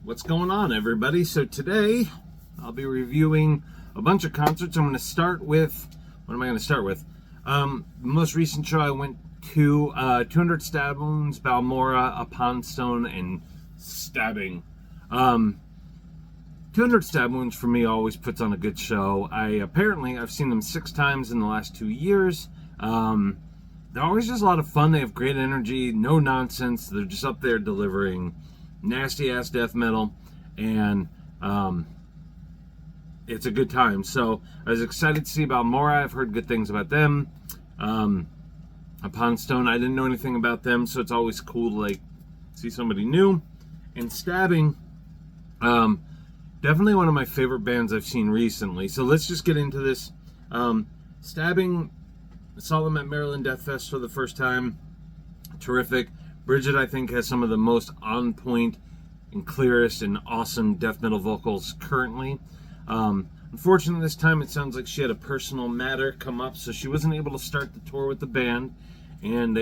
What's going on, everybody? So today I'll be reviewing a bunch of concerts. I'm going to start with, what am I going to start with? The most recent show I went to, 200 Stab Wounds, Balmora, A Poundstone, and Stabbing. 200 Stab Wounds for me always puts on a good show. I've seen them 6 times in the last 2 years. They're always just a lot of fun. They have great energy, no nonsense. They're just up there delivering nasty ass death metal, and it's a good time. So I was excited to see Balmora. I've heard good things about them. A Poundstone, I didn't know anything about them, so it's always cool to see somebody new. And Stabbing, definitely one of my favorite bands I've seen recently. So let's just get into this. Stabbing, saw them at Maryland Death Fest for the first time. Terrific. Bridget, I think, has some of the most on-point and clearest and awesome death metal vocals currently. Unfortunately, this time it sounds like she had a personal matter come up, so she wasn't able to start the tour with the band. And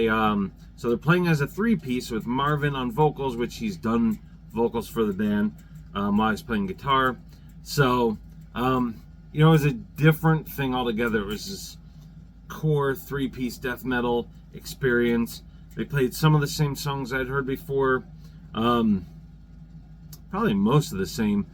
so they're playing as a 3-piece with Marvin on vocals, which he's done vocals for the band while he's playing guitar. So, it was a different thing altogether. It was this core 3-piece death metal experience. They played some of the same songs I'd heard before, probably most of the same.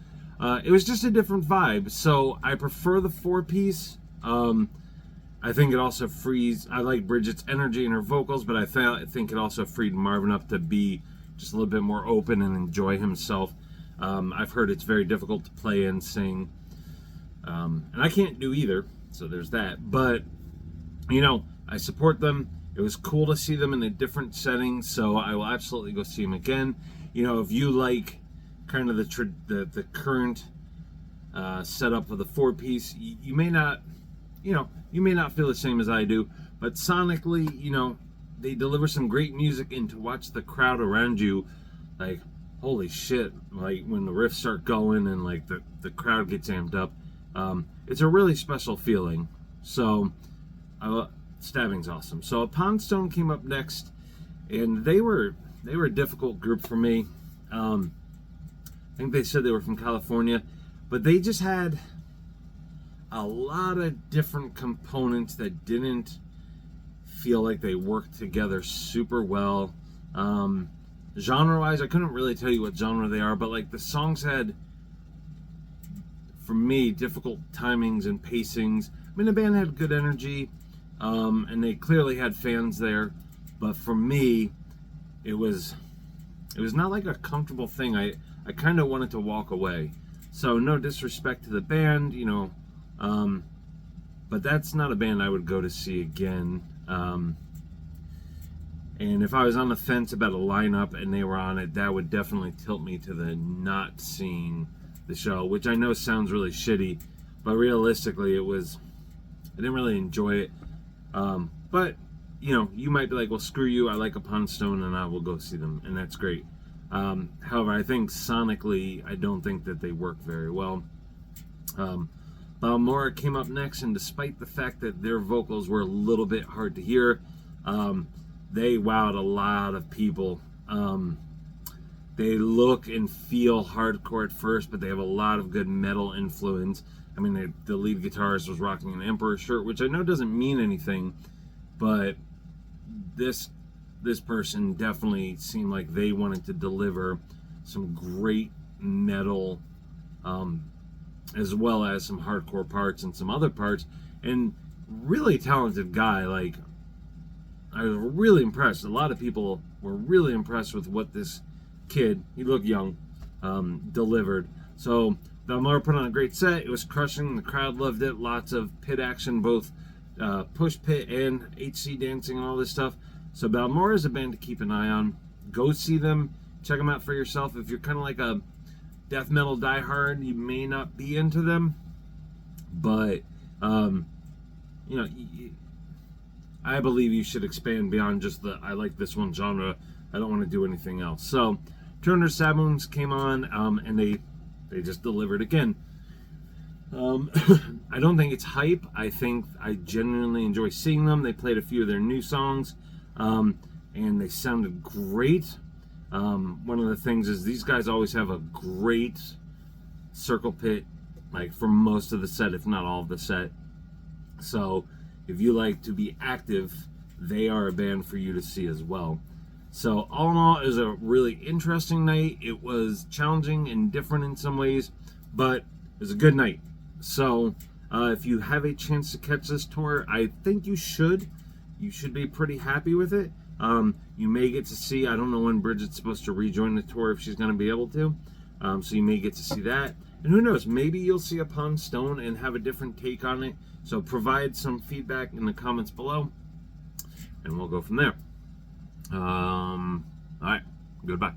It was just a different vibe, so I prefer the 4-piece. I think it also frees, I like Bridget's energy and her vocals, but I think it also freed Marvin up to be just a little bit more open and enjoy himself. I've heard it's very difficult to play and sing, and I can't do either, so there's that. But, I support them. It was cool to see them in a different setting, so I will absolutely go see them again. If you like kind of the current setup of the 4-piece, you may not, feel the same as I do, but sonically, they deliver some great music, and to watch the crowd around you, holy shit, when the riffs start going and the crowd gets amped up, it's a really special feeling. So Stabbing's awesome. So A Poundstone came up next, and they were a difficult group for me. I think they said they were from California, but they just had a lot of different components that didn't feel like they worked together super well. Genre-wise, I couldn't really tell you what genre they are, but the songs had, for me, difficult timings and pacings. I mean, the band had good energy, and they clearly had fans there, but for me, it was not a comfortable thing. I kind of wanted to walk away. So no disrespect to the band, but that's not a band I would go to see again. And if I was on the fence about a lineup and they were on it, that would definitely tilt me to the not seeing the show, which I know sounds really shitty, but realistically I didn't really enjoy it. But you might be like, well, screw you, I like A Poundstone and I will go see them, and that's great. However, I think sonically, I don't think that they work very well. Balmora came up next, and despite the fact that their vocals were a little bit hard to hear, they wowed a lot of people. They look and feel hardcore at first, but they have a lot of good metal influence. I mean, the lead guitarist was rocking an Emperor shirt, which I know doesn't mean anything, but this person definitely seemed like they wanted to deliver some great metal, as well as some hardcore parts and some other parts, and really talented guy. I was really impressed. A lot of people were really impressed with what this kid, he looked young, delivered. So Balmora put on a great set. It was crushing. The crowd loved it. Lots of pit action, both push pit and HC dancing and all this stuff. So Balmora is a band to keep an eye on. Go see them. Check them out for yourself. If you're kind of like a death metal diehard, you may not be into them, but I believe you should expand beyond just I like this one genre, I don't want to do anything else. So 200 Stab Wounds came on, and they just delivered again. I don't think it's hype. I think I genuinely enjoy seeing them. They played a few of their new songs, and they sounded great. One of the things is these guys always have a great circle pit, like for most of the set, if not all of the set. So if you like to be active, they are a band for you to see as well. So all in all, it was a really interesting night. It was challenging and different in some ways, but it was a good night. So if you have a chance to catch this tour, I think you should. You should be pretty happy with it. You may get to see, I don't know when Bridget's supposed to rejoin the tour, if she's going to be able to. So you may get to see that. And who knows, maybe you'll see a Pond Stone and have a different take on it. So provide some feedback in the comments below, and we'll go from there. All right, goodbye.